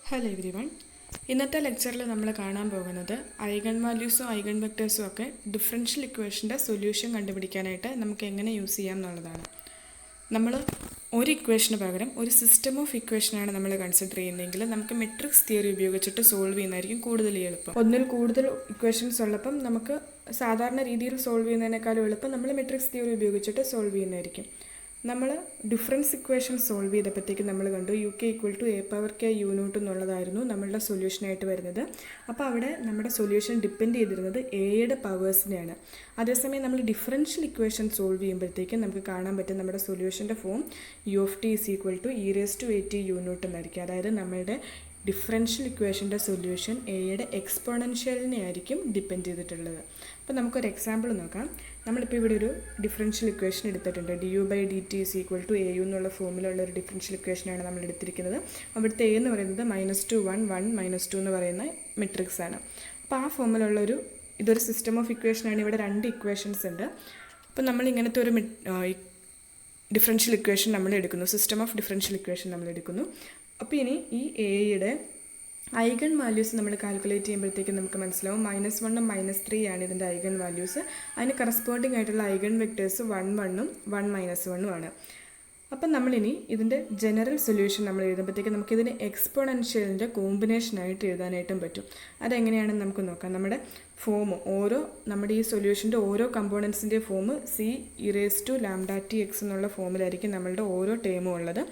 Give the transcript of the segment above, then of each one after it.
Hello every one. ഇന്നത്തെ ലെക്ചറിൽ നമ്മൾ കാണാൻ പോകുന്നത് ഐഗൺ വാല്യൂസും ഐഗൺ വെക്ടേഴ്സും ഒക്കെ ഡിഫറൻഷ്യൽ ഇക്വേഷൻ്റെ സൊല്യൂഷൻ കണ്ടുപിടിക്കാനായിട്ട് നമുക്ക് എങ്ങനെ യൂസ് ചെയ്യാം എന്നുള്ളതാണ്. നമ്മൾ ഒരു ഇക്വേഷന് പകരം ഒരു സിസ്റ്റം ഓഫ് ഇക്വേഷനാണ് നമ്മൾ കൺസിഡർ ചെയ്യുന്നതെങ്കിൽ നമുക്ക് മെട്രിക്സ് തിയറി ഉപയോഗിച്ചിട്ട് സോൾവ് ചെയ്യുന്നതായിരിക്കും കൂടുതൽ എളുപ്പം. ഒന്നിൽ കൂടുതൽ ഇക്വേഷൻസ് ഉള്ളപ്പം നമുക്ക് സാധാരണ രീതിയിൽ സോൾവ് ചെയ്യുന്നതിനേക്കാളും എളുപ്പം നമ്മൾ മെട്രിക്സ് തിയറി ഉപയോഗിച്ചിട്ട് സോൾവ് ചെയ്യുന്നതായിരിക്കും. നമ്മൾ ഡിഫറൻസ് ഇക്വേഷൻ സോൾവ് ചെയ്തപ്പോഴത്തേക്ക് നമ്മൾ കണ്ടു UK=A⁴ എന്നുള്ളതായിരുന്നു നമ്മളുടെ സൊല്യൂഷനായിട്ട് വരുന്നത്. അപ്പോൾ അവിടെ നമ്മുടെ സൊല്യൂഷൻ ഡിപ്പെൻഡ് ചെയ്തിരുന്നത് എയുടെ പവേഴ്സിനെയാണ്. അതേസമയം നമ്മൾ ഡിഫറൻഷ്യൽ ഇക്വേഷൻ സോൾവ് ചെയ്യുമ്പോഴത്തേക്കും നമുക്ക് കാണാൻ പറ്റും നമ്മുടെ സൊല്യൂഷൻ്റെ ഫോം U(t)=E⁴AT എന്നായിരിക്കും. അതായത് നമ്മളുടെ ഡിഫറൻഷ്യൽ ഇക്വേഷൻ്റെ സൊല്യൂഷൻ എയുടെ എക്സ്പോണൻഷ്യലിനെ ആയിരിക്കും ഡിപ്പെൻഡ് ചെയ്തിട്ടുള്ളത്. അപ്പോൾ നമുക്കൊരു എക്സാമ്പിൾ നോക്കാം. നമ്മളിപ്പോൾ ഇവിടെ ഒരു ഡിഫറൻഷ്യൽ ഇക്വേഷൻ എടുത്തിട്ടുണ്ട്. du/dt=AU എന്നുള്ള ഫോമിലുള്ള ഒരു ഡിഫറൻഷ്യൽ ഇക്വേഷനാണ് നമ്മൾ എടുത്തിരിക്കുന്നത്. അവിടുത്തെ എ എന്ന് പറയുന്നത് -2 1 1 -2 എന്ന് പറയുന്ന മെട്രിക്സ് ആണ്. അപ്പോൾ ആ ഫോമിലുള്ളൊരു ഇതൊരു സിസ്റ്റം ഓഫ് ഇക്വേഷനാണ്. ഇവിടെ രണ്ട് ഇക്വേഷൻസ് ഉണ്ട്. അപ്പോൾ നമ്മൾ ഇങ്ങനത്തെ ഒരു ഡിഫറൻഷ്യൽ ഇക്വേഷൻ നമ്മൾ എടുക്കുന്നു, സിസ്റ്റം ഓഫ് ഡിഫറൻഷ്യൽ ഇക്വേഷൻ നമ്മൾ എടുക്കുന്നു. അപ്പോൾ ഇനി ഈ എയുടെ ഐഗൺ വാല്യൂസ് നമ്മൾ കാൽക്കുലേറ്റ് ചെയ്യുമ്പോഴത്തേക്കും നമുക്ക് മനസ്സിലാവും -1 ഉം -3 ആണ് ഇതിൻ്റെ ഐഗൺ വാല്യൂസ്. അതിന് കറസ്പോണ്ടിങ് ആയിട്ടുള്ള ഐഗൺ വെക്ടേഴ്സ് 1 1 ഉം 1 -1 ആണ്. അപ്പം നമ്മളിനി ഇതിൻ്റെ ജനറൽ സൊല്യൂഷൻ നമ്മൾ എഴുതുമ്പോഴത്തേക്കും നമുക്കിതിന് എക്സ്പോണൻഷ്യലിൻ്റെ കോമ്പിനേഷനായിട്ട് എഴുതാനായിട്ടും പറ്റും. അതെങ്ങനെയാണെന്ന് നമുക്ക് നോക്കാം. നമ്മുടെ ഫോം നമ്മുടെ ഈ സൊല്യൂഷൻ്റെ ഓരോ കമ്പോണൻസിൻ്റെ ഫോം C(e⁴λtx) എന്നുള്ള ഫോമിലായിരിക്കും നമ്മളുടെ ഓരോ ടേമും ഉള്ളത്.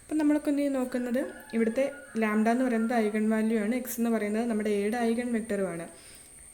അപ്പം നമ്മളൊക്കെ നോക്കുന്നത് ഇവിടുത്തെ ലാംഡ എന്ന് പറയുന്നത് ഐഗൺ വാല്യൂ ആണ്, എക്സ് എന്ന് പറയുന്നത് നമ്മുടെ എയുടെ ഐഗൺ വെക്ടറുമാണ്.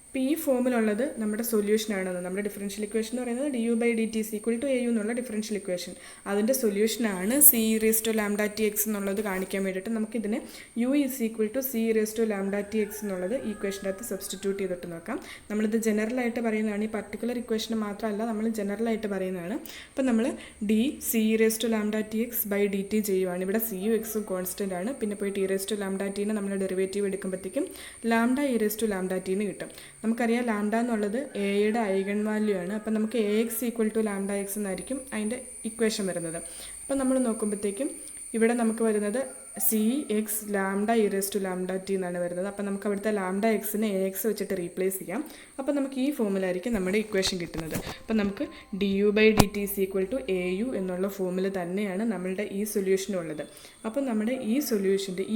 അപ്പോൾ ഈ ഫോമിലുള്ളത് നമ്മുടെ സൊല്യൂഷനാണെന്ന്. നമ്മുടെ ഡിഫറൻഷ്യൽ ഇക്വേഷൻ എന്ന് പറയുന്നത് du/dt=AU എന്നുള്ള ഡിഫറൻഷ്യൽ ഇക്വേഷൻ, അതിൻ്റെ സൊല്യൂഷനാണ് C(e⁴λtx) എന്നുള്ളത് കാണിക്കാൻ വേണ്ടിയിട്ട് നമുക്കിതിനെ U=C(e⁴λtx) എന്നുള്ളത് ഈ ഇക്വേഷൻ്റെ അകത്ത് സബ്സ്റ്റിറ്റ്യൂട്ട് ചെയ്തിട്ട് നോക്കാം. നമ്മളിത് ജനറലായിട്ട് പറയുന്നതാണ്, ഈ പർട്ടിക്കുലർ ഇക്വേഷന് മാത്രമല്ല, നമ്മൾ ജനറലായിട്ട് പറയുന്നതാണ്. അപ്പം നമ്മൾ dC(e⁴λtx)/dt ചെയ്യുവാണ്. ഇവിടെ സിയും എക്സും കോൺസ്റ്റൻ്റ് ആണ്. പിന്നെ പോയിട്ട് e⁴λt നമ്മൾ ഡെറിവേറ്റീവ് എടുക്കുമ്പോഴത്തേക്കും λ(e⁴λt) കിട്ടും. നമുക്കറിയാം ലാംഡ എന്നുള്ളത് എയുടെ ഐഗൺ വാല്യൂ ആണ്. അപ്പം നമുക്ക് AX=λx എന്നായിരിക്കും അതിൻ്റെ ഇക്വേഷൻ വരുന്നത്. അപ്പം നമ്മൾ നോക്കുമ്പോഴത്തേക്കും ഇവിടെ നമുക്ക് വരുന്നത് CX(λ)e⁴λt എന്നാണ് വരുന്നത്. അപ്പം നമുക്ക് അവിടുത്തെ λ(x)നെ AX വെച്ചിട്ട് റീപ്ലേസ് ചെയ്യാം. അപ്പം നമുക്ക് ഈ ഫോമിലായിരിക്കും നമ്മുടെ ഇക്വേഷൻ കിട്ടുന്നത്. അപ്പം നമുക്ക് du/dt=AU എന്നുള്ള ഫോമിൽ തന്നെയാണ് നമ്മളുടെ ഈ സൊല്യൂഷനുള്ളത്. അപ്പം നമ്മുടെ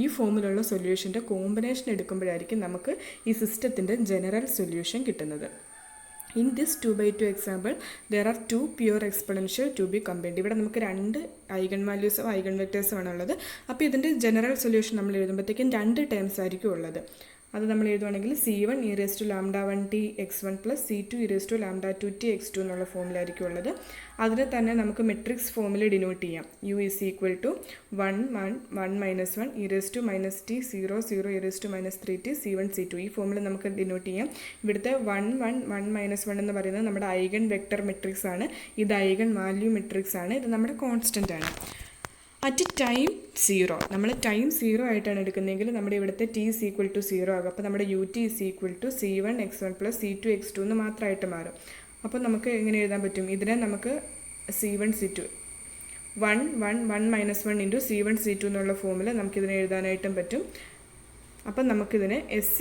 ഈ ഫോമിലുള്ള സൊല്യൂഷൻ്റെ കോമ്പിനേഷൻ എടുക്കുമ്പോഴായിരിക്കും നമുക്ക് ഈ സിസ്റ്റത്തിൻ്റെ ജനറൽ സൊല്യൂഷൻ കിട്ടുന്നത്. In this 2/2 example, there are two pure exponential to be combined. ഇവിടെ നമുക്ക് രണ്ട് ഐഗൺ വാല്യൂസും ഐഗൺ വെക്ടേഴ്സും ആണുള്ളത്. അപ്പോൾ ഇതിൻ്റെ ജനറൽ സൊല്യൂഷൻ നമ്മൾ എഴുതുമ്പോഴത്തേക്കും രണ്ട് ടേംസ് ആയിരിക്കും ഉള്ളത്. അത് നമ്മൾ എഴുതുവാണെങ്കിൽ C1e⁴λ1tx1 C2e⁴λ2tx2 എന്നുള്ള ഫോമിലായിരിക്കും ഉള്ളത്. അതിനെ തന്നെ നമുക്ക് മെട്രിക്സ് ഫോമിൽ ഡിനോട്ട് ചെയ്യാം. U=1 1 1 -1 e⁻t 0 0 e⁻3t C1 C2 ഈ ഫോമിൽ നമുക്ക് ഡിനോട്ട് ചെയ്യാം. ഇവിടുത്തെ 1 1 1 -1 എന്ന് പറയുന്നത് നമ്മുടെ ഐഗൺ വെക്ടർ മെട്രിക്സ് ആണ്. ഇത് ഐഗൺ വാല്യൂ മെട്രിക്സ് ആണ്. ഇത് നമ്മുടെ കോൺസ്റ്റൻ്റ് ആണ്. അറ്റ് ടൈം 0 നമ്മൾ ടൈം 0 ആയിട്ടാണ് എടുക്കുന്നതെങ്കിൽ നമ്മുടെ ഇവിടുത്തെ t=0 ആകും. അപ്പോൾ നമ്മുടെ ut=C1x1 C2x2 എന്ന് മാത്രമായിട്ട് മാറും. അപ്പോൾ നമുക്ക് എങ്ങനെ എഴുതാൻ പറ്റും? ഇതിനെ നമുക്ക് C1 C2 1 1 1 -1 into C1 C2 എന്നുള്ള ഫോമിൽ നമുക്കിതിനെ എഴുതാനായിട്ടും പറ്റും. അപ്പം നമുക്കിതിനെ S(c)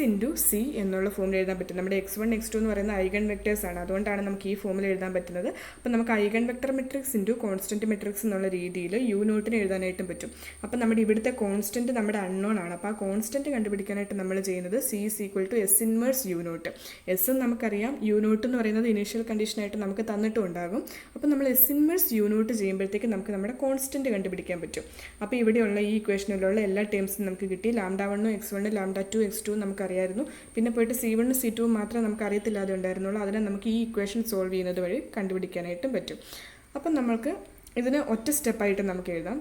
എന്നുള്ള ഫോമിൽ എഴുതാൻ പറ്റും. നമ്മുടെ x1 x2 എന്ന് പറയുന്ന ഐഗൺ വെക്ടേഴ്സ് ആണ്. അതുകൊണ്ടാണ് നമുക്ക് ഈ ഫോമിൽ എഴുതാൻ പറ്റുന്നത്. അപ്പം നമുക്ക് eigen vector matrix into constant matrix എന്നുള്ള രീതിയിൽ U0 എഴുതാനായിട്ടും പറ്റും. അപ്പം നമ്മുടെ ഇവിടുത്തെ കോൺസ്റ്റൻറ്റ് നമ്മുടെ അൺനോൺ ആണ്. അപ്പോൾ ആ കോൺസ്റ്റൻറ്റ് കണ്ടുപിടിക്കാനായിട്ട് നമ്മൾ ചെയ്യുന്നത് C(S−1U0). എസ് നമുക്കറിയാം, U0 എന്ന് പറയുന്നത് ഇനീഷ്യൽ കണ്ടീഷനായിട്ട് നമുക്ക് തന്നിട്ടും ഉണ്ടാകും. അപ്പോൾ നമ്മൾ S(1U0) ചെയ്യുമ്പോഴത്തേക്ക് നമുക്ക് നമ്മുടെ കോൺസ്റ്റൻറ്റ് കണ്ടുപിടിക്കാൻ പറ്റും. അപ്പോൾ ഇവിടെയുള്ള ഈ ഇക്വേഷനിലുള്ള എല്ലാ ടേംസും നമുക്ക് കിട്ടി. λ1 x1 λ2 x2 നമുക്കറിയായിരുന്നു. പിന്നെ പോയിട്ട് C1 C2 മാത്രമേ നമുക്ക് അറിയത്തില്ലാതെ ഉണ്ടായിരുന്നുള്ളൂ. അതിനെ നമുക്ക് ഈ ഇക്വേഷൻ സോൾവ് ചെയ്യുന്നത് വഴി കണ്ടുപിടിക്കാനായിട്ടും പറ്റും. അപ്പം നമ്മൾക്ക് ഇതിന് ഒറ്റ സ്റ്റെപ്പായിട്ട് നമുക്ക് എഴുതാം.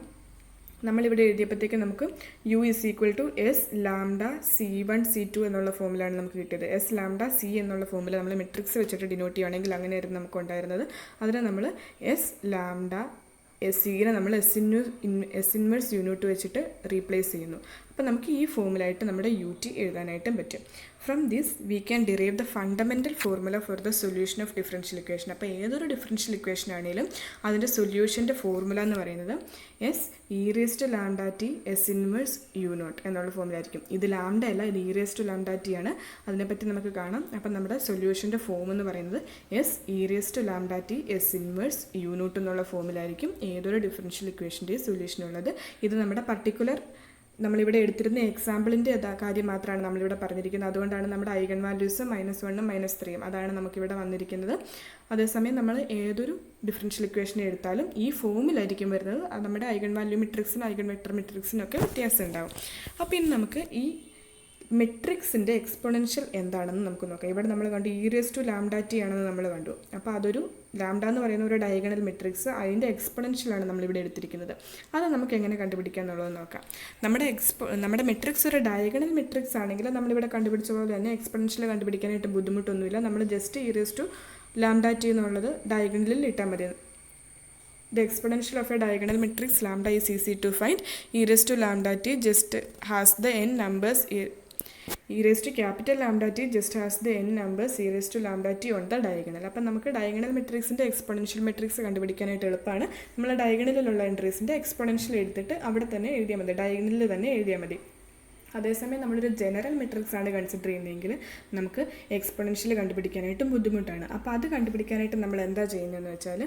നമ്മളിവിടെ എഴുതിയപ്പോഴത്തേക്ക് നമുക്ക് U=S(λ)C1 C2 എന്നുള്ള ഫോമിലാണ് നമുക്ക് കിട്ടിയത്. S(λ)C എന്നുള്ള ഫോമിൽ നമ്മൾ മെട്രിക്സ് വെച്ചിട്ട് ഡിനോട്ട് ചെയ്യുകയാണെങ്കിൽ അങ്ങനെയായിരുന്നു നമുക്ക് ഉണ്ടായിരുന്നത്. അതിനെ നമ്മൾ S(λ)C നെ നമ്മൾ S⁻U0 വെച്ചിട്ട് റീപ്ലേസ് ചെയ്യുന്നു. അപ്പോൾ നമുക്ക് ഈ ഫോമിലായിട്ട് നമ്മുടെ യു ടി എഴുതാനായിട്ടും പറ്റും. From this we can derive the fundamental formula for the solution of differential equation. അപ്പോൾ ഏതൊരു ഡിഫറൻഷ്യൽ ഇക്വേഷൻ ആണെങ്കിലും അതിൻ്റെ സൊല്യൂഷൻ്റെ ഫോർമുല എന്ന് പറയുന്നത് S E raise to lambda T S inverse U nought എന്നുള്ള ഫോമിലായിരിക്കും. ഇത് ലാംഡ അല്ല, ഇത് E raise to lambda T ആണ്. അതിനെപ്പറ്റി നമുക്ക് കാണാം. അപ്പം നമ്മുടെ സൊല്യൂഷൻ്റെ ഫോം എന്ന് പറയുന്നത് S E raise to lambda T S inverse U nought എന്നുള്ള ഫോമിലായിരിക്കും ഏതൊരു ഡിഫറൻഷ്യൽ ഇക്വേഷൻ്റെയും സൊല്യൂഷൻ ഉള്ളത്. ഇത് നമ്മുടെ പർട്ടിക്കുലർ നമ്മളിവിടെ എടുത്തിരുന്ന എക്സാമ്പിളിൻ്റെ കാര്യം മാത്രമാണ് നമ്മളിവിടെ പറഞ്ഞിരിക്കുന്നത്. അതുകൊണ്ടാണ് നമ്മുടെ ഐഗൺ വാല്യൂസ് -1ഉം -3ഉം അതാണ് നമുക്കിവിടെ വന്നിരിക്കുന്നത്. അതേസമയം നമ്മൾ ഏതൊരു ഡിഫറൻഷ്യൽ ഇക്വേഷൻ എടുത്താലും ഈ ഫോമിലായിരിക്കും വരുന്നത്. അത് നമ്മുടെ ഐഗൺ വാല്യൂ മെട്രിക്സിനും ഐഗൺ വെക്ടർ മെട്രിക്സിനൊക്കെ വ്യത്യാസം ഉണ്ടാവും. അപ്പോൾ ഇനി നമുക്ക് ഈ മെട്രിക്സിൻ്റെ എക്സ്പൊണൻഷ്യൽ എന്താണെന്ന് നമുക്ക് നോക്കാം. ഇവിടെ നമ്മൾ കണ്ടു E raise to lambda T ആണെന്ന് നമ്മൾ കണ്ടു. അപ്പോൾ അതൊരു ലാംഡ എന്ന് പറയുന്ന ഒരു ഡയഗണൽ മെട്രിക്സ്, അതിൻ്റെ എക്സ്പൊണൻഷ്യലാണ് നമ്മളിവിടെ എടുത്തിരിക്കുന്നത്. അത് നമുക്ക് എങ്ങനെ കണ്ടുപിടിക്കുക എന്നുള്ളത് നോക്കാം. നമ്മുടെ മെട്രിക്സ് ഒരു ഡയഗണൽ മെട്രിക്സ് ആണെങ്കിൽ നമ്മളിവിടെ കണ്ടുപിടിച്ച പോലെ തന്നെ എക്സ്പൊണൻഷ്യൽ കണ്ടുപിടിക്കാനായിട്ട് ബുദ്ധിമുട്ടൊന്നുമില്ല. നമ്മൾ just E raise to lambda T എന്നുള്ളത് ഡയഗണലിൽ ഇട്ടാൽ മതി. The exponential of a diagonal matrix lambda is easy to find. E raised to lambda t just has the n numbers. E raised to capital lambda t just has the n numbers e raised to lambda t on the diagonal. അപ്പം നമുക്ക് diagonal മെട്രിക്സിൻ്റെ exponential matrix കണ്ടുപിടിക്കാനായിട്ട് എളുപ്പമാണ്. നമ്മൾ ഡയഗണലിലുള്ള എൻട്രീസിൻ്റെ exponential എടുത്തിട്ട് അവിടെ തന്നെ എഴുതിയാൽ മതി, ഡയഗണലിൽ തന്നെ എഴുതിയാൽ മതി. അതേസമയം നമ്മളൊരു ജനറൽ മെട്രിക്സ് ആണ് കൺസിഡർ ചെയ്യുന്നതെങ്കിൽ നമുക്ക് എക്സ്പൊണൻഷ്യൽ കണ്ടുപിടിക്കാനായിട്ടും ബുദ്ധിമുട്ടാണ്. അപ്പോൾ അത് കണ്ടുപിടിക്കാനായിട്ട് നമ്മൾ എന്താ ചെയ്യുന്നതെന്ന് വെച്ചാൽ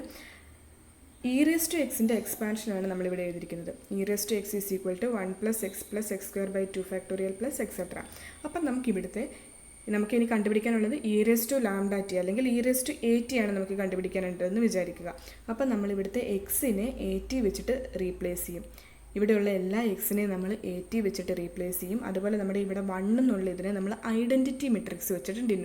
ഇ റേസ് ടു എക്സിൻ്റെ എക്സ്പാൻഷനാണ് നമ്മളിവിടെ എഴുതിയിരിക്കുന്നത്. E raise to x is equal to 1 + x + x² / 2 factorial + etcetera. അപ്പം നമുക്കിനി കണ്ടുപിടിക്കാനുള്ളത് e raise to lambda t അല്ലെങ്കിൽ e raise to A t ആണ് നമുക്ക് കണ്ടുപിടിക്കാനുണ്ടെന്ന് വിചാരിക്കുക. അപ്പം നമ്മളിവിടുത്തെ എക്സിനെ എ ടി വെച്ചിട്ട് റീപ്ലേസ് ചെയ്യും. ഇവിടെയുള്ള എല്ലാ എക്സിനെയും നമ്മൾ എ ടി വെച്ചിട്ട് റീപ്ലേസ് ചെയ്യും. അതുപോലെ നമ്മുടെ ഇവിടെ 1 എന്നുള്ള ഇതിനെ നമ്മൾ ഐഡൻറ്റിറ്റി മെട്രിക്സ് വെച്ചിട്ട്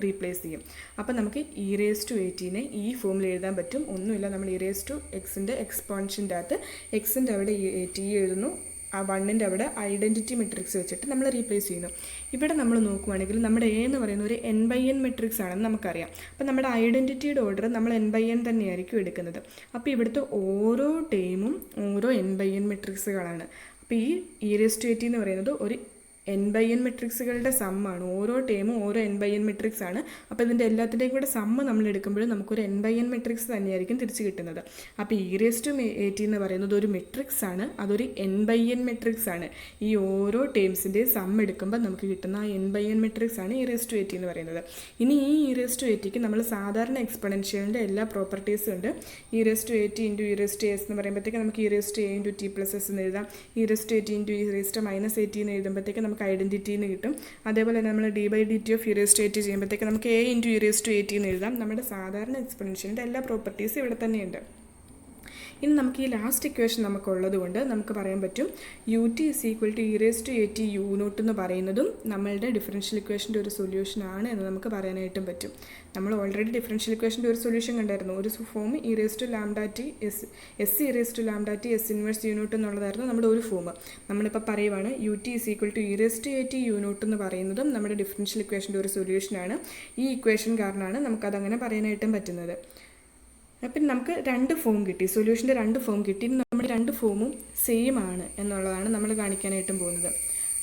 റീപ്ലേസ് ചെയ്യും. അപ്പം നമുക്ക് ഇ റേസ് ടു എ ടീനെ ഈ ഫോമിൽ എഴുതാൻ പറ്റും. ഒന്നുമില്ല, നമ്മൾ ഇ റേസ് ടു എക്സിൻ്റെ എക്സ്പോണൻഷ്യൻ്റെ അകത്ത് എക്സിൻ്റെ അവിടെ എ ടി എഴുതുന്നു, ആ 1ൻ്റെ അവിടെ ഐഡൻറ്റിറ്റി മെട്രിക്സ് വെച്ചിട്ട് നമ്മൾ റീപ്ലേസ് ചെയ്യുന്നു. ഇവിടെ നമ്മൾ നോക്കുവാണെങ്കിൽ നമ്മുടെ എ എന്ന് പറയുന്ന ഒരു n/n മെട്രിക്സ് ആണെന്ന് നമുക്കറിയാം. അപ്പോൾ നമ്മുടെ ഐഡൻറ്റിറ്റിയുടെ ഓർഡർ നമ്മൾ n/n തന്നെയായിരിക്കും എടുക്കുന്നത്. അപ്പോൾ ഇവിടുത്തെ ഓരോ ടേമും ഓരോ n/n മെട്രിക്സുകളാണ്. അപ്പോൾ ഈ E raise to A T എന്ന് പറയുന്നത് ഒരു n/n മെട്രിക്സുകളുടെ സമ്മാണ്. ഓരോ ടേമും ഓരോ n/n മെട്രിക്സ് ആണ്. അപ്പോൾ ഇതിൻ്റെ എല്ലാത്തിൻ്റെയും കൂടെ സമ്മ് നമ്മൾ എടുക്കുമ്പോഴും നമുക്കൊരു n/n മെട്രിക്സ് തന്നെയായിരിക്കും തിരിച്ച് കിട്ടുന്നത്. അപ്പോൾ E raise to A T എന്ന് പറയുന്നത് ഒരു മെട്രിക്സ് ആണ്, അതൊരു n/n മെട്രിക്സ് ആണ്. ഈ ഓരോ ടേംസിൻ്റെയും സമ്മ് എടുക്കുമ്പോൾ നമുക്ക് കിട്ടുന്ന ആ n/n മെട്രിക്സ് ആണ് E raise to A T എന്ന് പറയുന്നത്. ഇനി ഈ ഇ റേസ് ടു എ ടിക്ക് നമ്മൾ സാധാരണ എക്സ്പൊണൻഷ്യലിൻ്റെ എല്ലാ പ്രോപ്പർട്ടീസും ഉണ്ട്. E raise to A T into E raise to S എന്ന് പറയുമ്പോഴത്തേക്ക് നമുക്ക് E raise to A into T plus S എന്ന് എഴുതാം. E raise to A T into E raise to minus A T എന്ന് എഴുതുമ്പോഴത്തേക്ക് നമുക്ക് ഐഡൻറ്റിറ്റിന്ന് കിട്ടും. അതേപോലെ നമ്മൾ d/dt of E raise to A T ചെയ്യുമ്പോഴത്തേക്ക് നമുക്ക് A into E raise to A T എന്ന് എഴുതാം. നമ്മുടെ സാധാരണ എക്സ്പൊണൻഷ്യലിൻ്റെ എല്ലാ പ്രോപ്പർട്ടീസും ഇവിടെ തന്നെയുണ്ട്. ഇനി നമുക്ക് ഈ ലാസ്റ്റ് ഇക്വേഷൻ നമുക്കുള്ളത് കൊണ്ട് നമുക്ക് പറയാൻ പറ്റും U T is equal to E raise to A T U not എന്ന് പറയുന്നതും നമ്മളുടെ ഡിഫറൻഷ്യൽ ഇക്വേഷൻ്റെ ഒരു സൊല്യൂഷൻ ആണ് എന്ന് നമുക്ക് പറയാനായിട്ടും പറ്റും. നമ്മൾ ഓൾറെഡി ഡിഫറൻഷ്യൽ ഇക്വേഷൻ്റെ ഒരു സൊല്യൂഷൻ കണ്ടായിരുന്നു. ഒരു form E raise to lambda T S E raise to lambda T S inverse U nought എന്നുള്ളതായിരുന്നു നമ്മുടെ ഒരു ഫോം. നമ്മളിപ്പോൾ പറയുവാണ് U T is equal to E raise to A T U not എന്ന് പറയുന്നതും നമ്മുടെ ഡിഫറൻഷ്യൽ ഇക്വേഷൻ്റെ ഒരു സൊല്യൂഷനാണ്. ഈ ഇക്വേഷൻ കാരണമാണ് നമുക്കതങ്ങനെ പറയാനായിട്ടും പറ്റുന്നത്. അപ്പം നമുക്ക് 2 ഫോം കിട്ടി, സൊല്യൂഷൻ്റെ 2 ഫോം കിട്ടി. നമ്മുടെ 2 ഫോമും സെയിം ആണ് എന്നുള്ളതാണ് നമ്മൾ കാണിക്കാനായിട്ടും പോകുന്നത്.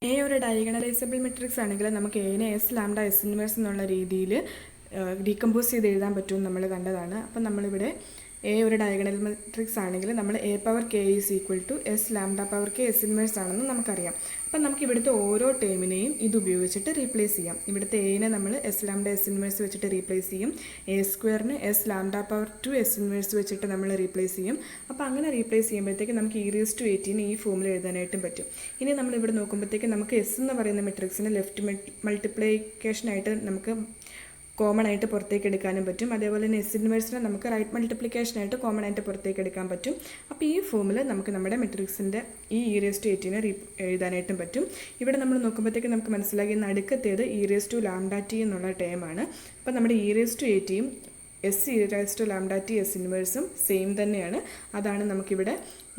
എ ഒരു ഡയഗണലൈസബിൾ മെട്രിക്സ് ആണെങ്കിൽ നമുക്ക് എനെ എസ് ലാംഡ എസ് ഇൻവേഴ്സ് എന്നുള്ള രീതിയിൽ ഡീകമ്പോസ് ചെയ്ത് എഴുതാൻ പറ്റുമെന്ന് നമ്മൾ കണ്ടതാണ്. അപ്പം നമ്മളിവിടെ എ ഒരു ഡയഗണൽ മെട്രിക്സ് ആണെങ്കിൽ നമ്മൾ A power K is equal to S lambda power K S inverse ആണെന്ന് നമുക്കറിയാം. അപ്പം നമുക്ക് ഇവിടുത്തെ ഓരോ ടേമിനെയും ഇത് ഉപയോഗിച്ചിട്ട് റീപ്ലേസ് ചെയ്യാം. ഇവിടുത്തെ എനെ നമ്മൾ എസ് ലാംഡ എസ് ഇൻവേഴ്സ് വെച്ചിട്ട് റീപ്ലേസ് ചെയ്യും. എ സ്ക്വയറിന് S lambda power 2 S inverse വെച്ചിട്ട് നമ്മൾ റീപ്ലേസ് ചെയ്യും. അപ്പോൾ അങ്ങനെ റീപ്ലേസ് ചെയ്യുമ്പോഴത്തേക്ക് നമുക്ക് ഇ റേസ് ടു 18 ഈ ഫോമിൽ എഴുതാനായിട്ടും പറ്റും. ഇനി നമ്മളിവിടെ നോക്കുമ്പോഴത്തേക്ക് നമുക്ക് എസ് എന്ന് പറയുന്ന മെട്രിക്സിന് ലെഫ്റ്റ് മൾട്ടിപ്ലിക്കേഷനായിട്ട് നമുക്ക് കോമൺ ആയിട്ട് പുറത്തേക്ക് എടുക്കാനും പറ്റും. അതേപോലെ തന്നെ എസ് ഇൻവേഴ്സിനെ നമുക്ക് റൈറ്റ് മൾട്ടിപ്ലിക്കേഷനായിട്ട് കോമൺ ആയിട്ട് പുറത്തേക്ക് എടുക്കാൻ പറ്റും. അപ്പോൾ ഈ ഫോമിൽ നമുക്ക് നമ്മുടെ മെട്രിക്സിൻ്റെ ഈ ഇ റേസ് ടു 18 എഴുതാനായിട്ടും പറ്റും. ഇവിടെ നമ്മൾ നോക്കുമ്പോഴത്തേക്ക് നമുക്ക് മനസ്സിലാക്കി നടുക്കത്തേത് e raise to lambda t എന്നുള്ള ടേമാണ്. അപ്പോൾ നമ്മുടെ ഇ റേസ് ടു 18യും S E raise to lambda T S ഇൻവേഴ്സും സെയിം തന്നെയാണ്. അതാണ് നമുക്കിവിടെ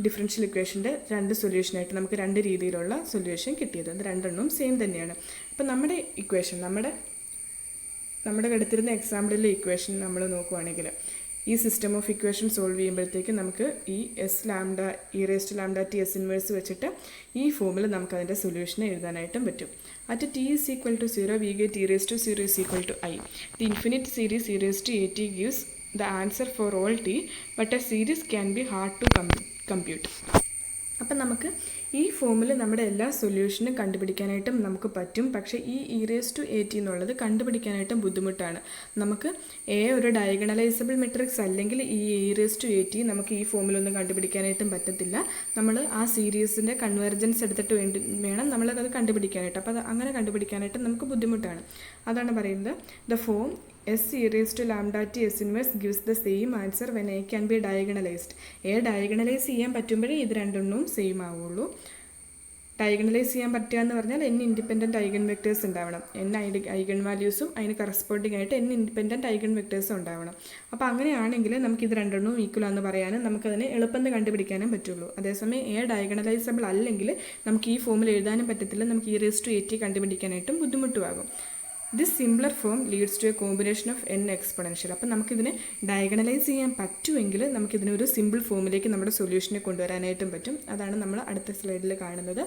ഡിഫറൻഷ്യൽ ഇക്വേഷൻ്റെ 2 സൊല്യൂഷനായിട്ട് നമുക്ക് 2 രീതിയിലുള്ള സൊല്യൂഷൻ കിട്ടിയത്. അത് രണ്ടെണ്ണവും സെയിം തന്നെയാണ്. അപ്പോൾ നമ്മുടെ ഇക്വേഷൻ നമ്മുടെ എടുത്തിരുന്ന എക്സാമ്പിളിലെ ഇക്വേഷൻ നമ്മൾ നോക്കുവാണെങ്കിൽ ഈ സിസ്റ്റം ഓഫ് ഇക്വേഷൻ സോൾവ് ചെയ്യുമ്പോഴത്തേക്ക് നമുക്ക് ഈ S lambda E raise to lambda T S inverse വെച്ചിട്ട് ഈ ഫോമിൽ നമുക്ക് അതിൻ്റെ സൊല്യൂഷൻ എഴുതാനായിട്ടും പറ്റും. At t is equal to 0, we get e raised to 0 is equal to I. The infinite series e raised to at gives the answer for all t, but a series can be hard to compute. അപ്പം നമുക്ക് ഈ ഫോമിൽ നമ്മുടെ എല്ലാ സൊല്യൂഷനും കണ്ടുപിടിക്കാനായിട്ടും നമുക്ക് പറ്റും. പക്ഷേ ഈ E raise to A T എന്നുള്ളത് കണ്ടുപിടിക്കാനായിട്ടും ബുദ്ധിമുട്ടാണ്. നമുക്ക് ഒരു ഡയഗണലൈസബിൾ മെട്രിക്സ് അല്ലെങ്കിൽ ഈ E raise to A T നമുക്ക് ഈ ഫോമിലൊന്നും കണ്ടുപിടിക്കാനായിട്ടും പറ്റത്തില്ല. നമ്മൾ ആ സീരീസിൻ്റെ കൺവെർജൻസ് എടുത്തിട്ട് വേണം നമ്മളത് കണ്ടുപിടിക്കാനായിട്ട്. അപ്പോൾ അത് അങ്ങനെ കണ്ടുപിടിക്കാനായിട്ട് നമുക്ക് ബുദ്ധിമുട്ടാണ്. അതാണ് പറയുന്നത് the form S e raised to lambda t S inverse gives the same answer when A can be diagonalized. A diagonalise ചെയ്യാൻ പറ്റുമ്പോഴേ ഇത് രണ്ടെണ്ണവും സെയിം ആവുള്ളൂ. ഡയഗണലൈസ് ചെയ്യാൻ പറ്റുക എന്ന് പറഞ്ഞാൽ n ഇൻഡിപെൻഡൻറ്റ് ഐഗൺ വെക്ടേഴ്സ് ഉണ്ടാവണം. n ഐഗൺ വാല്യൂസും അതിന് കറസ്പോണ്ടിങ് ആയിട്ട് n ഇൻഡിപെൻഡൻറ്റ് ഐഗൺ വെക്ടേഴ്സും ഉണ്ടാവണം. അപ്പോൾ അങ്ങനെയാണെങ്കിൽ നമുക്ക് ഇത് രണ്ടെണ്ണവും ഈക്വൽ ആണെന്ന് പറയാനും നമുക്കതിനെ എളുപ്പം കണ്ടുപിടിക്കാനും പറ്റുള്ളൂ. അതേസമയം A ഡയഗണലൈസബിൾ അല്ലെങ്കിൽ നമുക്ക് ഈ ഫോമിൽ എഴുതാനും പറ്റത്തില്ല. നമുക്ക് e raise to A t കണ്ടുപിടിക്കാനായിട്ടും ബുദ്ധിമുട്ടുമാകും. This simpler form leads to a combination of n exponential. അപ്പം നമുക്കിതിനെ ഡയഗണലൈസ് ചെയ്യാൻ പറ്റുമെങ്കിൽ നമുക്കിതിനൊരു സിമ്പിൾ ഫോമിലേക്ക് നമ്മുടെ സൊല്യൂഷനെ കൊണ്ടുവരാനായിട്ടും പറ്റും. അതാണ് നമ്മൾ അടുത്ത സ്ലൈഡിൽ കാണുന്നത്.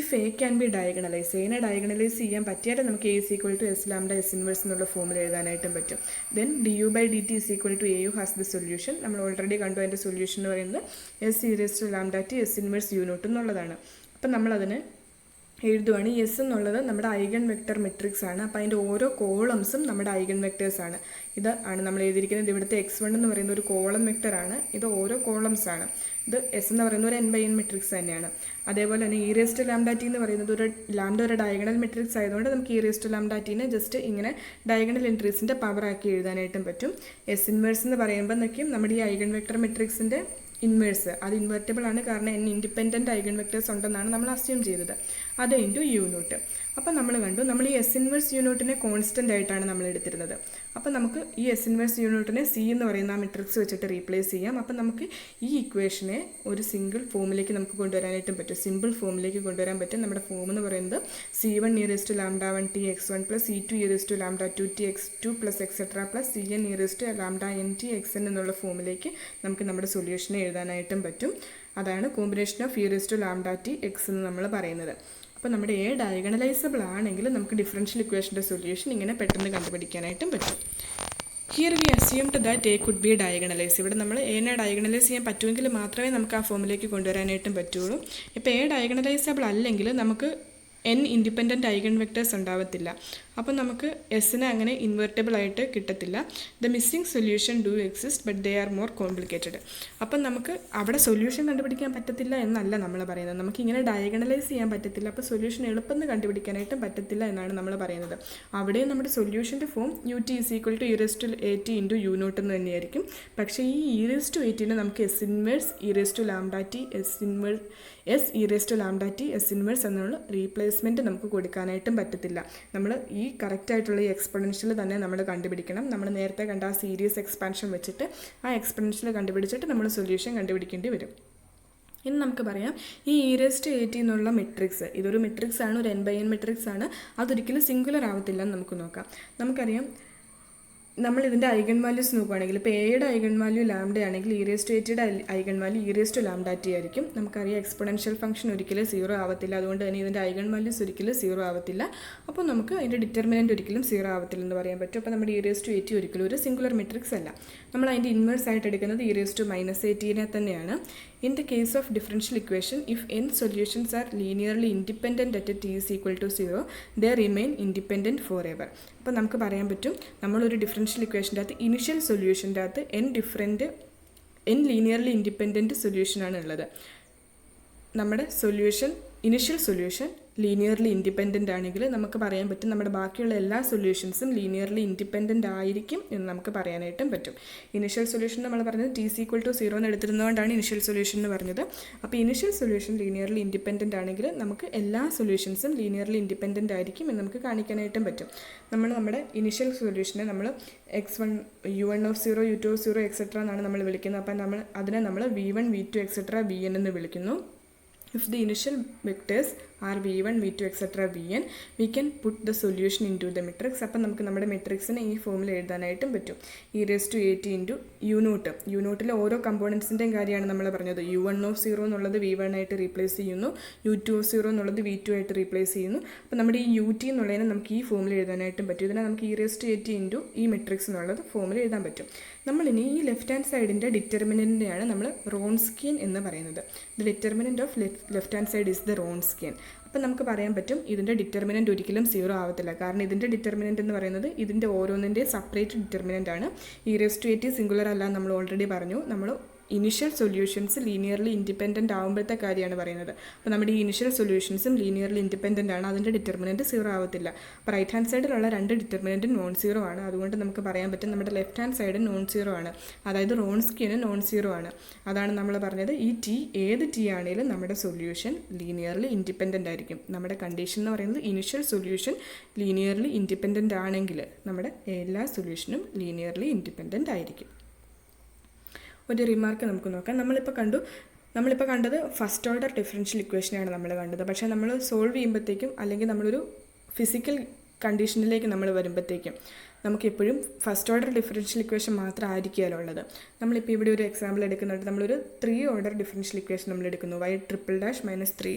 If A can be diagonalise, എനെ ഡയഗണലൈസ് ചെയ്യാൻ പറ്റിയാൽ നമുക്ക് A is equal to S lambda S inverse എന്നുള്ള ഫോമിൽ എഴുതാനായിട്ടും പറ്റും. Then d u by d t is equal to A u has the solution. നമ്മൾ ഓൾറെഡി കണ്ടു അതിൻ്റെ സൊല്യൂഷൻ എന്ന് പറയുന്നത് S E raise to lambda T S inverse U naught എന്നുള്ളതാണ്. അപ്പം നമ്മളതിന് എഴുതുവാണ്. എസ് എന്നുള്ളത് നമ്മുടെ ഐഗൺ വെക്ടർ മെട്രിക്സ് ആണ്. അപ്പോൾ അതിൻ്റെ ഓരോ കോളംസും നമ്മുടെ ഐഗൺ വെക്ടേഴ്സ് ആണ്. ഇത് ആണ് നമ്മൾ എഴുതിയിരിക്കുന്നത്. ഇവിടുത്തെ x1 എന്ന് പറയുന്ന ഒരു കോളം വെക്ടറാണ്. ഇത് ഓരോ കോളംസ് ആണ്. ഇത് എസ് എന്ന് പറയുന്ന ഒരു n/n മെട്രിക്സ് തന്നെയാണ്. അതേപോലെ തന്നെ e raise to lambda t എന്ന് പറയുന്നത് ഒരു ഡയഗണൽ മെട്രിക്സ് ആയതുകൊണ്ട് നമുക്ക് ഇ റേസ് ടു ലാംഡ ടീനെ ജസ്റ്റ് ഇങ്ങനെ ഡയഗണൽ എൻട്രീസിൻ്റെ പവർ ആക്കി എഴുതാനായിട്ടും പറ്റും. എസ് ഇൻവേഴ്സ് എന്ന് പറയുമ്പോഴേക്കും നമ്മുടെ ഈ ഐഗൺ വെക്ടർ മെട്രിക്സിൻ്റെ ഇൻവേഴ്സ് അത് ഇൻവെർട്ടബിൾ ആണ്. കാരണം n ഇൻഡിപെൻഡൻറ്റ് ഐഗൺ വെക്ടേഴ്സ് ഉണ്ടെന്നാണ് നമ്മൾ അസ്യൂം ചെയ്തത്. അത് ഇൻറ്റു യു നോട്ട്. അപ്പോൾ നമ്മൾ കണ്ടു നമ്മൾ ഈ എസ് ഇൻവേഴ്സ് യു നോട്ടിനെ കോൺസ്റ്റൻ്റ് ആയിട്ടാണ് നമ്മൾ എടുത്തിരുന്നത്. അപ്പോൾ നമുക്ക് ഈ എസ് ഇൻവേഴ്സ് യു നോട്ടിനെ സി എന്ന് പറയുന്ന ആ മെട്രിക്സ് വെച്ചിട്ട് റീപ്ലേസ് ചെയ്യാം. അപ്പോൾ നമുക്ക് ഈ ഇക്വേഷനെ ഒരു സിംഗിൾ ഫോമിലേക്ക് നമുക്ക് കൊണ്ടുവരാനായിട്ടും പറ്റും. സിമ്പിൾ ഫോമിലേക്ക് കൊണ്ടുവരാൻ പറ്റും. നമ്മുടെ ഫോം എന്ന് പറയുന്നത് C1 e raised to lambda 1 t x1 plus C2 e raised to lambda 2 t x2 plus etc plus Cn e raised to lambda n t xn എന്നുള്ള ഫോമിലേക്ക് നമുക്ക് നമ്മുടെ സൊല്യൂഷനെ എഴുതാനായിട്ടും പറ്റും. അതാണ് combination of E raise to lambda T X എന്ന് നമ്മൾ പറയുന്നത്. അപ്പോൾ നമ്മുടെ എ ഡയഗണലൈസബിൾ ആണെങ്കിൽ നമുക്ക് ഡിഫറൻഷ്യൽ ഇക്വേഷൻ്റെ സൊല്യൂഷൻ ഇങ്ങനെ പെട്ടെന്ന് കണ്ടുപിടിക്കാനായിട്ടും പറ്റും. Here we assumed that A could be diagonalise. ഇവിടെ നമ്മൾ എനെ ഡയഗണലൈസ് ചെയ്യാൻ പറ്റുമെങ്കിൽ മാത്രമേ നമുക്ക് ആ ഫോമിലേക്ക് കൊണ്ടുവരാനായിട്ടും പറ്റുള്ളൂ. ഇപ്പോൾ എ ഡയഗണലൈസബിൾ അല്ലെങ്കിൽ നമുക്ക് n ഇൻഡിപെൻഡൻറ്റ് ഐഗൺ വെക്ടേഴ്സ് ഉണ്ടാവത്തില്ല. അപ്പം നമുക്ക് എസ്സിന് അങ്ങനെ ഇൻവെർട്ടബിൾ ആയിട്ട് കിട്ടത്തില്ല. The missing solution do exist but they are more complicated. അപ്പം നമുക്ക് അവിടെ സൊല്യൂഷൻ കണ്ടുപിടിക്കാൻ പറ്റത്തില്ല എന്നല്ല നമ്മൾ പറയുന്നത്. നമുക്ക് ഇങ്ങനെ ഡയഗണലൈസ് ചെയ്യാൻ പറ്റത്തില്ല. അപ്പോൾ സൊല്യൂഷൻ എളുപ്പം കണ്ടുപിടിക്കാനായിട്ടും പറ്റത്തില്ല എന്നാണ് നമ്മൾ പറയുന്നത്. അവിടെ നമ്മുടെ സൊല്യൂഷൻ്റെ form u T is equal to E raise to A T into u not എന്ന് തന്നെയായിരിക്കും. പക്ഷേ ഈ ഇ റേസ് ടു എ ടിനെ നമുക്ക് S inverse e raise to lambda T S E raise to lambda T S inverse എന്നുള്ള replacement നമുക്ക് കൊടുക്കാനായിട്ടും പറ്റത്തില്ല. നമ്മൾ ഈ കറക്റ്റായിട്ടുള്ള ഈ എക്സ്പൊണൻഷ്യൽ തന്നെ നമ്മൾ കണ്ടുപിടിക്കണം. നമ്മൾ നേരത്തെ കണ്ട ആ സീരീസ് എക്സ്പാൻഷൻ വെച്ചിട്ട് ആ എക്സ്പൊണൻഷ്യൽ കണ്ടുപിടിച്ചിട്ട് നമ്മൾ സൊല്യൂഷൻ കണ്ടുപിടിക്കേണ്ടി വരും. ഇനി നമുക്ക് പറയാം ഈ E raise to A T എന്നുള്ള മെട്രിക്സ് ഇതൊരു മെട്രിക്സ് ആണ്, ഒരു n/n മെട്രിക്സ് ആണ്. അതൊരിക്കലും സിംഗുലർ ആവത്തില്ല എന്ന് നമുക്ക് നോക്കാം. നമുക്കറിയാം നമ്മൾ ഇതിൻ്റെ ഐഗൺ വാല്യൂസ് നോക്കുകയാണെങ്കിൽ ഇപ്പോൾ എയുടെ ഐഗൺ വാല്യൂ ലാംഡ ആണെങ്കിൽ ഇ റേസ് ടു എ ടിയുടെ eigenvalue E raise to lambda T ആയിരിക്കും. നമുക്കറിയാം എക്സ്പൊണൻഷ്യൽ ഫംഗ്ഷൻ ഒരിക്കലും 0 ആവത്തില്ല. അതുകൊണ്ട് തന്നെ ഇതിൻ്റെ ഐഗൺ വാല്യൂസ് ഒരിക്കലും 0 ആവത്തില്ല. അപ്പോൾ നമുക്ക് അതിൻ്റെ ഡിറ്റർമിനൻറ്റ് ഒരിക്കലും 0 ആവത്തില്ല എന്ന് പറയാൻ പറ്റും. അപ്പോൾ നമ്മുടെ E raise to A T ഒരിക്കലും ഒരു സിംഗുലർ മെട്രിക്സ് അല്ല. നമ്മൾ അതിൻ്റെ ഇൻവേഴ്സ് ആയിട്ട് എടുക്കുന്നത് e raise to minus A ടിനെ തന്നെയാണ്. In the case of differential equation, if n solutions are linearly independent at t is equal to 0, they remain independent forever. അപ്പോൾ നമുക്ക് പറയാൻ പറ്റും നമ്മളൊരു ഡിഫറൻഷ്യൽ ഇക്വേഷൻ്റെ അകത്ത് ഇനിഷ്യൽ സൊല്യൂഷൻ്റെ അകത്ത് n ലീനിയർലി ഇൻഡിപെൻഡൻറ്റ് സൊല്യൂഷനാണ് ഉള്ളത്. നമ്മുടെ ഇനിഷ്യൽ സൊല്യൂഷൻ ലീനിയർലി ഇൻഡിപെൻഡൻ്റ് ആണെങ്കിൽ നമുക്ക് പറയാൻ പറ്റും നമ്മുടെ ബാക്കിയുള്ള എല്ലാ സൊല്യൂഷൻസും ലീനിയർലി ഇൻഡിപെൻഡൻ്റ് ആയിരിക്കും എന്ന് നമുക്ക് പറയാനായിട്ടും പറ്റും. ഇനിഷ്യൽ സൊല്യൂഷൻ നമ്മൾ പറഞ്ഞത് ടി സി ഈക്വൽ ടു 0 എന്ന് എടുത്തിരുന്നതുകൊണ്ടാണ് ഇനിഷ്യൽ സൊല്യൂഷൻ എന്ന് പറഞ്ഞത്. അപ്പോൾ ഇനിഷ്യൽ സൊല്യൂഷൻ ലീനിയർലി ഇൻഡിപെൻഡൻ്റ് ആണെങ്കിൽ നമുക്ക് എല്ലാ സൊല്യൂഷൻസും ലീനിയർലി ഇൻഡിപെൻഡൻ്റ് ആയിരിക്കും എന്ന് നമുക്ക് കാണിക്കാനായിട്ടും പറ്റും. നമ്മുടെ ഇനിഷ്യൽ സൊല്യൂഷനെ നമ്മൾ x1 u1 of 0 u2 of 0 etcetera എന്നാണ് നമ്മൾ വിളിക്കുന്നത്. അപ്പം അതിനെ നമ്മൾ v1 v2 എക്സെട്ര vn എന്ന് വിളിക്കുന്നു. If the initial vectors are v1 v2 et cetera vn we can put the solution into the matrix. അപ്പം നമുക്ക് നമ്മുടെ മെട്രിക്സിനെ ഈ ഫോമിൽ എഴുതാനായിട്ടും പറ്റും. e⁻⁴ ഇൻറ്റു u0 ഓരോ കമ്പോണൻസിൻ്റെയും കാര്യമാണ് നമ്മൾ പറഞ്ഞത്. u1 എന്നുള്ളത് v1 ആയിട്ട് റീപ്ലേസ് ചെയ്യുന്നു, u2 എന്നുള്ളത് v2 ആയിട്ട് റീപ്ലേസ് ചെയ്യുന്നു. അപ്പോൾ നമ്മുടെ ഈ ut എന്നുള്ളതിനെ നമുക്ക് ഈ ഫോമിൽ എഴുതാനായിട്ടും പറ്റും. ഇതിനെ നമുക്ക് e⁻⁴ ഇൻറ്റു ഈ മെട്രിക്സ് എന്നുള്ളത് ഫോമിൽ എഴുതാൻ പറ്റും. നമ്മളിനി ഈ ലെഫ്റ്റ് ഹാൻഡ് സൈഡിൻ്റെ ഡിറ്റർമിനൻറ്റിനെയാണ് നമ്മൾ റോൺസ്കിയൻ എന്ന് പറയുന്നത്. The determinant of left hand side is the Wronskian. അപ്പം നമുക്ക് പറയാൻ പറ്റും ഇതിൻ്റെ ഡിറ്റർമിനൻറ്റ് ഒരിക്കലും 0 ആവത്തില്ല. കാരണം ഇതിൻ്റെ ഡിറ്റർമിനൻറ്റ് എന്ന് പറയുന്നത് ഇതിൻ്റെ ഓരോന്നിൻ്റെ സെപ്പറേറ്റ് ഡിറ്റർമിനൻ്റ് ആണ്. e⁻⁴ സിംഗുലർ അല്ല നമ്മൾ ഓൾറെഡി പറഞ്ഞു. നമ്മൾ ഇനിഷ്യൽ സൊല്യൂഷൻസ് ലീനിയർലി ഇൻഡിപെൻഡൻ്റ് ആകുമ്പോഴത്തെ കാര്യമാണ് പറയുന്നത്. അപ്പോൾ നമ്മുടെ ഈ ഇനിഷ്യൽ സൊല്യൂഷൻസും ലീനിയർലി ഇൻഡിപെൻഡൻ്റ് ആണ്, അതിൻ്റെ ഡിറ്റർമിനൻറ്റ് 0 ആവത്തില്ല. അപ്പോൾ റൈറ്റ് ഹാൻഡ് സൈഡിലുള്ള രണ്ട് ഡിറ്റർമിനൻറ്റും non-zero ആണ്. അതുകൊണ്ട് നമുക്ക് പറയാൻ പറ്റും നമ്മുടെ ലെഫ്റ്റ് ഹാൻഡ് സൈഡ് non-zero ആണ്, അതായത് റോൺസ്കിയനും non-zero ആണ്. അതാണ് നമ്മൾ പറഞ്ഞത് ഈ ടി ഏത് ടി ആണെങ്കിലും നമ്മുടെ സൊല്യൂഷൻ ലീനിയർലി ഇൻഡിപെൻഡൻ്റ് ആയിരിക്കും. നമ്മുടെ കണ്ടീഷൻ എന്ന് പറയുന്നത് ഇനിഷ്യൽ സൊല്യൂഷൻ ലീനിയർലി ഇൻഡിപെൻഡൻ്റ് ആണെങ്കിൽ നമ്മുടെ എല്ലാ സൊല്യൂഷനും ലീനിയർലി ഇൻഡിപെൻഡൻ്റ് ആയിരിക്കും. ഒരു റിമാർക്ക് നമുക്ക് നോക്കാം. നമ്മളിപ്പോൾ കണ്ടത് ഫസ്റ്റ് ഓർഡർ ഡിഫറൻഷ്യൽ ഇക്വേഷനാണ് നമ്മൾ കണ്ടത്. പക്ഷേ നമ്മൾ സോൾവ് ചെയ്യുമ്പോഴത്തേക്കും അല്ലെങ്കിൽ നമ്മളൊരു ഫിസിക്കൽ കണ്ടീഷനിലേക്ക് നമ്മൾ വരുമ്പോഴത്തേക്കും നമുക്കെപ്പോഴും ഫസ്റ്റ് ഓർഡർ ഡിഫറൻഷ്യൽ ഇക്വേഷൻ മാത്രം ആയിരിക്കുമല്ലോ ഉള്ളത്. നമ്മളിപ്പോൾ ഇവിടെ ഒരു എക്സാമ്പിൾ എടുക്കുന്നുണ്ട്. നമ്മളൊരു 3 ഓർഡർ ഡിഫറൻഷ്യൽ ഇക്വേഷൻ നമ്മൾ എടുക്കുന്നു. y⁻′ - 3y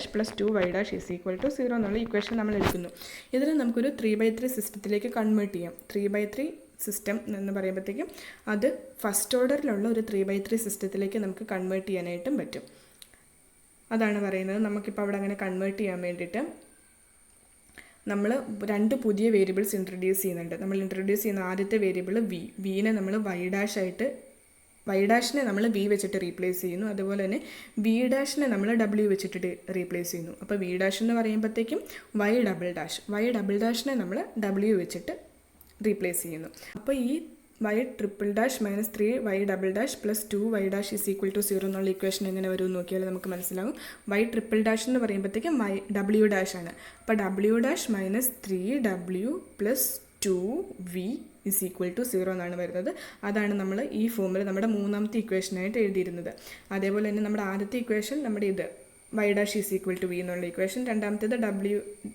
+ 2y' = 0 എന്നുള്ള ഇക്വേഷൻ നമ്മൾ എടുക്കുന്നു. ഇതിനെ നമുക്കൊരു 3/3 സിസ്റ്റത്തിലേക്ക് കൺവേർട്ട് ചെയ്യാം. 3/3 സിസ്റ്റം എന്ന് പറയുമ്പോഴത്തേക്കും അത് ഫസ്റ്റ് ഓർഡറിലുള്ള ഒരു 3/3 സിസ്റ്റത്തിലേക്ക് നമുക്ക് കൺവേർട്ട് ചെയ്യാനായിട്ടും പറ്റും. അതാണ് പറയുന്നത്. നമുക്കിപ്പോൾ അവിടെ അങ്ങനെ കൺവേർട്ട് ചെയ്യാൻ വേണ്ടിയിട്ട് നമ്മൾ 2 പുതിയ വേരിയബിൾസ് ഇൻട്രൊഡ്യൂസ് ചെയ്യുന്നുണ്ട്. നമ്മൾ ഇൻട്രൊഡ്യൂസ് ചെയ്യുന്ന ആദ്യത്തെ വേരിയബിൾ വിനെ നമ്മൾ y' നമ്മൾ v വെച്ചിട്ട് റീപ്ലേസ് ചെയ്യുന്നു. അതുപോലെ തന്നെ v' നമ്മൾ w വെച്ചിട്ട് റീപ്ലേസ് ചെയ്യുന്നു. അപ്പോൾ v' എന്ന് പറയുമ്പോഴത്തേക്കും y', നമ്മൾ w വെച്ചിട്ട് റീപ്ലേസ് ചെയ്യുന്നു. അപ്പോൾ ഈ y⁻′ - 3y'+ + 2y' = 0 എന്നുള്ള ഇക്വേഷൻ എങ്ങനെ വരും എന്ന് നോക്കിയാൽ നമുക്ക് മനസ്സിലാവും. y'' എന്ന് പറയുമ്പോഴത്തേക്കും w' ആണ്. അപ്പോൾ w' - 3w + 2v = 0 എന്നാണ് വരുന്നത്. അതാണ് നമ്മൾ ഈ ഫോമിൽ നമ്മുടെ മൂന്നാമത്തെ ഇക്വേഷനായിട്ട് എഴുതിയിരുന്നത്. അതേപോലെ തന്നെ നമ്മുടെ ആദ്യത്തെ ഇക്വേഷൻ നമ്മുടെ ഇത് y' = v എന്നുള്ള ഇക്വേഷൻ, രണ്ടാമത്തേത്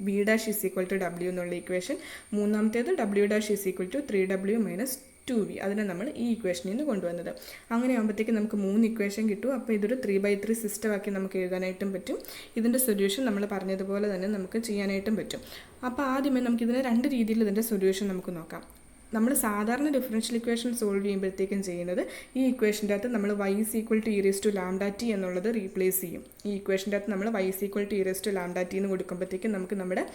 v' = w എന്നുള്ള ഇക്വേഷൻ, മൂന്നാമത്തേത് w' = 3w - 2v. അതിനെ നമ്മൾ ഈ ഇക്വേഷനിൽ നിന്ന് കൊണ്ടുവന്നത്. അങ്ങനെ ആകുമ്പോഴത്തേക്ക് നമുക്ക് 3 ഇക്വേഷൻ കിട്ടും. അപ്പോൾ ഇതൊരു 3/3 സിസ്റ്റമാക്കി നമുക്ക് എഴുതാനായിട്ടും പറ്റും. ഇതിൻ്റെ സൊല്യൂഷൻ നമ്മൾ പറഞ്ഞതുപോലെ തന്നെ നമുക്ക് ചെയ്യാനായിട്ടും പറ്റും. അപ്പോൾ ആദ്യമേ നമുക്കിതിനെ 2 രീതിയിൽ ഇതിൻ്റെ സൊല്യൂഷൻ നമുക്ക് നോക്കാം. നമ്മൾ സാധാരണ ഡിഫറൻഷ്യൽ ഇക്വേഷൻ സോൾവ് ചെയ്യുമ്പോഴത്തേക്കും ചെയ്യുന്നത് ഈ ഇക്വേഷൻ്റെ അകത്ത് നമ്മൾ y = e⁻⁴ എന്നുള്ളത് റീപ്ലേസ് ചെയ്യും. ഈ ഇക്വേഷൻ്റെ അകത്ത് നമ്മൾ y = e⁻⁴ എന്ന് കൊടുക്കുമ്പോഴത്തേക്കും നമുക്ക് നമ്മുടെ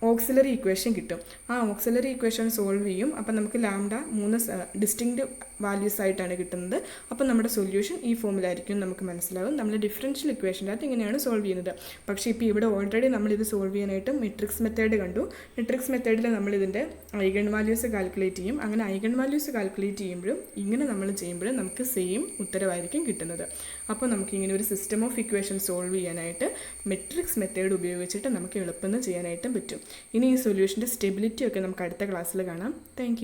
ഓക്സിലറി ഇക്വേഷൻ കിട്ടും. ആ ഓക്സിലറി ഇക്വേഷൻ സോൾവ് ചെയ്യും. അപ്പം നമുക്ക് ലാംഡ 3 ഡിസ്റ്റിങ്ക്റ്റ് വാല്യൂസ് ആയിട്ടാണ് കിട്ടുന്നത്. അപ്പം നമ്മുടെ സൊല്യൂഷൻ ഈ ഫോമിലായിരിക്കും നമുക്ക് മനസ്സിലാവും. നമ്മൾ ഡിഫറൻഷ്യൽ ഇക്വേഷൻ്റെ അകത്ത് ഇങ്ങനെയാണ് സോൾവ് ചെയ്യുന്നത്. പക്ഷേ ഇപ്പോൾ ഇവിടെ ഓൾറെഡി നമ്മളിത് സോൾവ് ചെയ്യാനായിട്ട് മെട്രിക്സ് മെത്തേഡ് കണ്ടു. മെട്രിക്സ് മെത്തേഡിൽ നമ്മളിതിൻ്റെ ഐഗൺ വാല്യൂസ് കാൽക്കുലേറ്റ് ചെയ്യും. അങ്ങനെ ഐഗൺ വാല്യൂസ് കാൽക്കുലേറ്റ് ചെയ്യുമ്പോഴും ഇങ്ങനെ നമ്മൾ ചെയ്യുമ്പോഴും നമുക്ക് സെയിം ഉത്തരവായിരിക്കും കിട്ടുന്നത്. അപ്പോൾ നമുക്കിങ്ങനെ ഒരു സിസ്റ്റം ഓഫ് ഇക്വേഷൻ സോൾവ് ചെയ്യാനായിട്ട് മെട്രിക്സ് മെത്തേഡ് ഉപയോഗിച്ചിട്ട് നമുക്ക് എളുപ്പം ചെയ്യാനായിട്ടും പറ്റും. ഇനി ഈ സൊല്യൂഷൻ്റെ സ്റ്റെബിലിറ്റി ഒക്കെ നമുക്ക് അടുത്ത ക്ലാസ്സിൽ കാണാം. താങ്ക്